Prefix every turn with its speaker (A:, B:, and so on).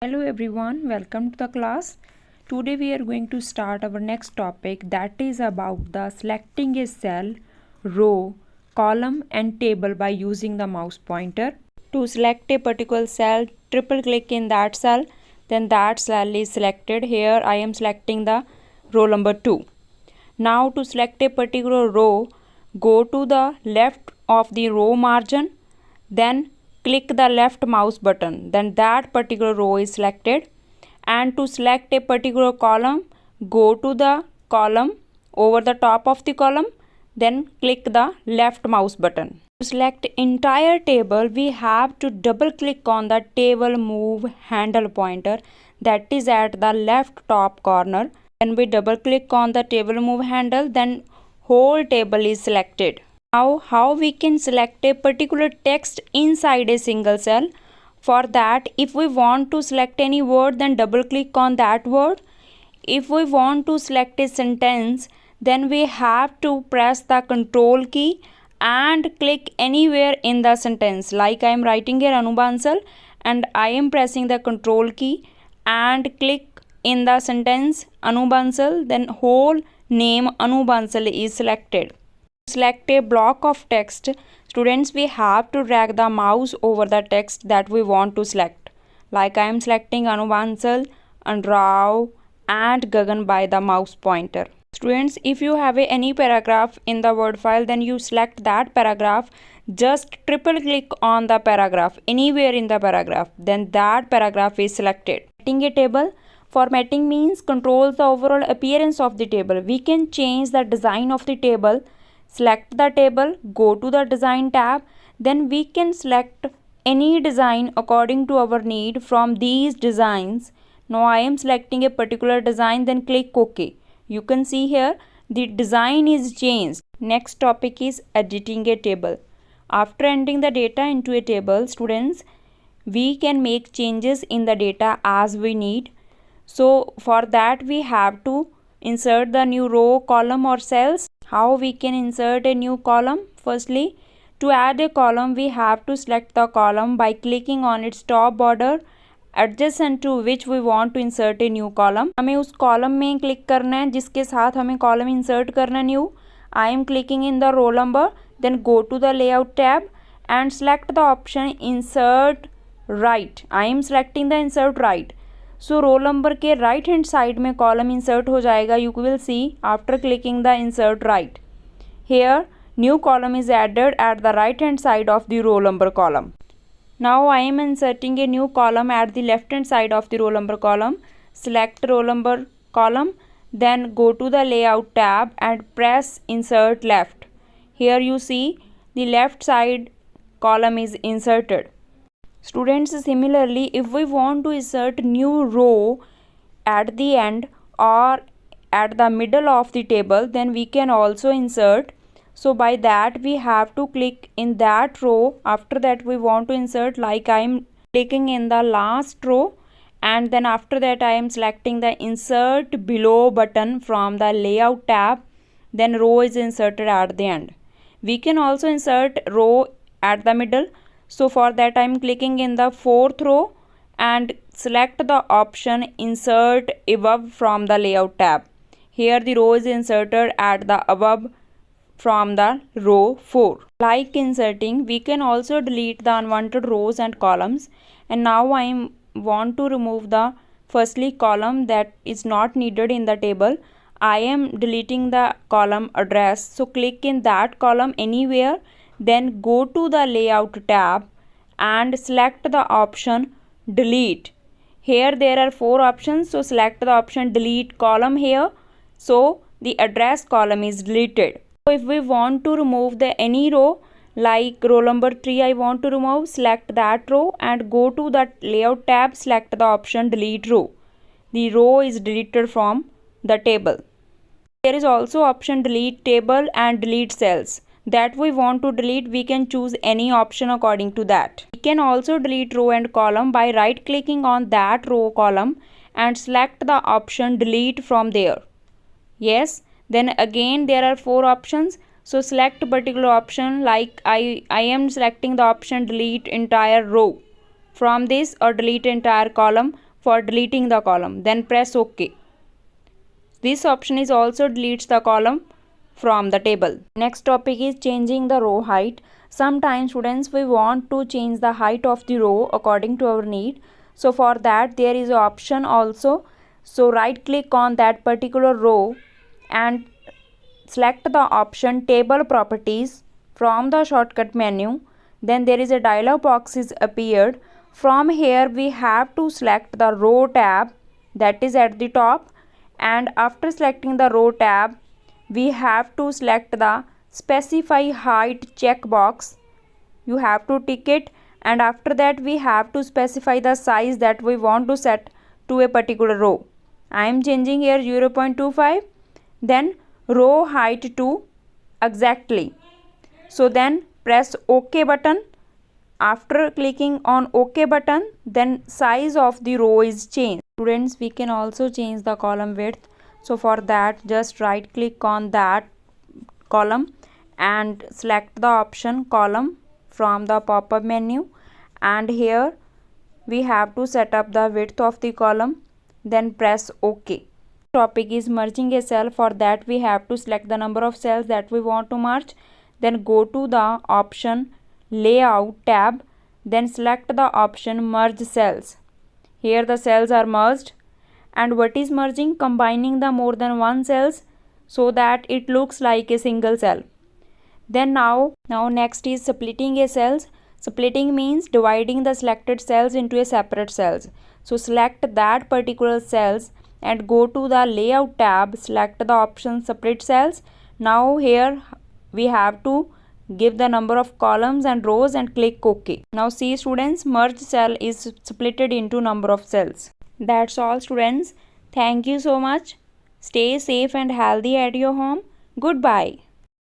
A: Hello everyone, welcome to the class. Today we are going to start our next topic, that is about the selecting a cell, row, column and table by using the mouse pointer. To select a particular cell, triple click in that cell, then that cell is selected. Here I am selecting the row number 2. Now to select a particular row, go to the left of the row margin, then click the left mouse button, then that particular row is selected. And to select a particular column, go to the column over the top of the column, then click the left mouse button. To select entire table, we have to double click on the table move handle pointer that is at the left top corner. When we double click on the table move handle, then whole table is selected. Now how we can select a particular text inside a single cell? For that, if we want to select any word, then double click on that word. If we want to select a sentence, then we have to press the control key and click anywhere in the sentence. Like I am writing here Anu Bansal and I am pressing the control key and click in the sentence Anu Bansal, then whole name Anu Bansal is selected. To select a block of text, students, we have to drag the mouse over the text that we want to select. Like I am selecting Anu Bansal and Rao and Gagan by the mouse pointer. Students, if you have any paragraph in the word file, then you select that paragraph. Just triple click on the paragraph anywhere in the paragraph, then that paragraph is selected. Formatting a table. Formatting means controls the overall appearance of the table. We can change the design of the table. Select the table, go to the design tab, then we can select any design according to our need from these designs. Now I am selecting a particular design, then click OK. You can see here the design is changed. Next topic is editing a table. After entering the data into a table, students, we can make changes in the data as we need. So for that we have to insert the new row, column or cells. How we can insert a new column? Firstly, to add a column, we have to select the column by clicking on its top border adjacent to which we want to insert a new column. हमें उस column में click करना है जिसके साथ हमें column insert करना है new. I am clicking in the row number, then go to the layout tab and select the option insert right. I am selecting the insert right. So roll number के right hand side में column insert हो जाएगा. You will see after clicking the insert right. Here new column is added at the right hand side of the roll number column. Now I am inserting a new column at the left hand side of the roll number column. Select roll number column, then go to the layout tab and press insert left. Here you see the left side column is inserted. Students, similarly, if we want to insert new row at the end or at the middle of the table, then we can also insert. So by that we have to click in that row. After that we want to insert, like I am clicking in the last row, and then after that I am selecting the insert below button from the layout tab, then row is inserted at the end. We can also insert row at the middle. So for that I am clicking in the fourth row and select the option insert above from the layout tab. Here the row is inserted at the above from the row 4. Like inserting, we can also delete the unwanted rows and columns. And now I want to remove the firstly column that is not needed in the table. I am deleting the column address. So click in that column anywhere, then go to the layout tab and select the option delete. Here there are 4 options, so select the option delete column here. So the address column is deleted. So if we want to remove the any row, like row number 3 I want to remove, select that row and go to that layout tab, select the option delete row. The row is deleted from the table. There is also option delete table and delete cells. That we want to delete, we can choose any option according to that. We can also delete row and column by right clicking on that row column and select the option delete from there. Yes, then again there are 4 options. So select a particular option, like I am selecting the option delete entire row from this, or delete entire column for deleting the column. Then press OK. This option is also deletes the column from the table. Next topic is changing the row height. Sometimes students, we want to change the height of the row according to our need. So for that there is an option also. So right click on that particular row and select the option table properties from the shortcut menu. Then there is a dialog box is appeared. From here we have to select the row tab that is at the top, and after selecting the row tab we have to select the specify height checkbox. You have to tick it, and after that we have to specify the size that we want to set to a particular row. I am changing here 0.25. Then row height to exactly. So then press OK button. After clicking on OK button, then size of the row is changed. Students, we can also change the column width. So for that, just right click on that column and select the option column from the pop-up menu, and here we have to set up the width of the column. Then press OK. Topic is merging a cell. For that we have to select the number of cells that we want to merge. Then go to the option layout tab, then select the option merge cells. Here the cells are merged. And what is merging? Combining the more than one cells so that it looks like a single cell. Then now next is splitting a cells. Splitting means dividing the selected cells into a separate cells. So select that particular cells and go to the layout tab, select the option split cells. Now here we have to give the number of columns and rows and click OK. Now see students, merge cell is splitted into number of cells. That's all students. Thank you so much. Stay safe and healthy at your home. Goodbye.